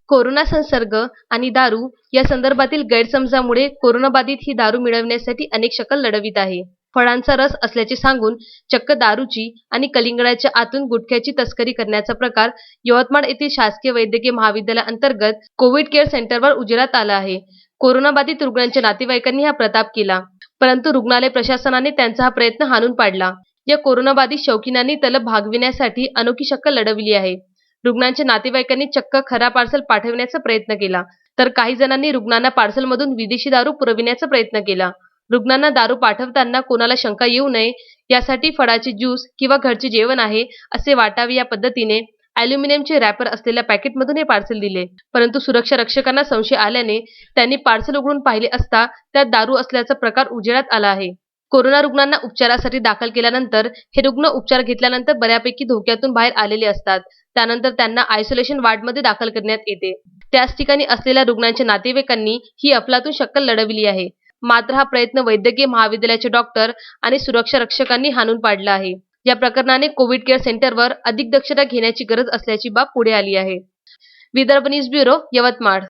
Corona संसर्ग आणि दारू या संदर्भातील गैरसमजामुळे कोरोनाबाधित ही दारू मिळवण्यासाठी अनेक शकल लढवित आहे. फळांचा रस असल्याचे सांगून चक्क दारूची आणि कलिंगडाच्या आतून गुटख्याची तस्करी करण्याचा प्रकार यवतमाळ येथील शासकीय वैद्यकीय महाविद्यालयाअंतर्गत कोविड केअर सेंटरवर उजेडात आला आहे. कोरोनाबाधित रुग्णांच्या नातेवाईकांनी हा प्रताप केला, परंतु रुग्णालय प्रशासनाने त्यांचा हा प्रयत्न हाणून पाडला. या कोरोनाबाधित शौकीनांनी तलब भागविण्यासाठी अनोखी शक्कल लढवली आहे. रुग्णांच्या नातेवाईकांनी चक्क खरा पार्सल पाठविण्याचा प्रयत्न केला, तर काही जणांनी रुग्णांना पार्सलमधून विदेशी दारू पुरविण्याचा प्रयत्न केला. रुग्णांना दारू पाठवताना कोणाला शंका येऊ नये यासाठी फळाचे ज्यूस किंवा घरचे जेवण आहे असे वाटावे या पद्धतीने ॲल्युमिनियमचे रॅपर असलेल्या पॅकेटमधून हे पार्सल दिले. परंतु सुरक्षा रक्षकांना संशय आल्याने त्यांनी पार्सल उघडून पाहिले असता त्यात दारू असल्याचा प्रकार उजेडात आला आहे. कोरोना रुग्णांना उपचारासाठी दाखल केल्यानंतर हे रुग्ण उपचार घेतल्यानंतर बऱ्यापैकी धोक्यातून बाहेर आलेले असतात. त्यानंतर त्यांना आयसोलेशन वॉर्डमध्ये दाखल करण्यात येते. त्याच ठिकाणी असलेल्या रुग्णांच्या नातेवाईकांनी ही अफलातून शक्कल लढवली आहे. मात्र हा प्रयत्न वैद्यकीय महाविद्यालयाचे डॉक्टर आणि सुरक्षा रक्षकांनी हाणून पाडला आहे. या प्रकरणाने कोविड केअर सेंटरवर अधिक दक्षता घेण्याची गरज असल्याची बाब पुढे आली आहे. Vidarbha news bureau, Yavatmal.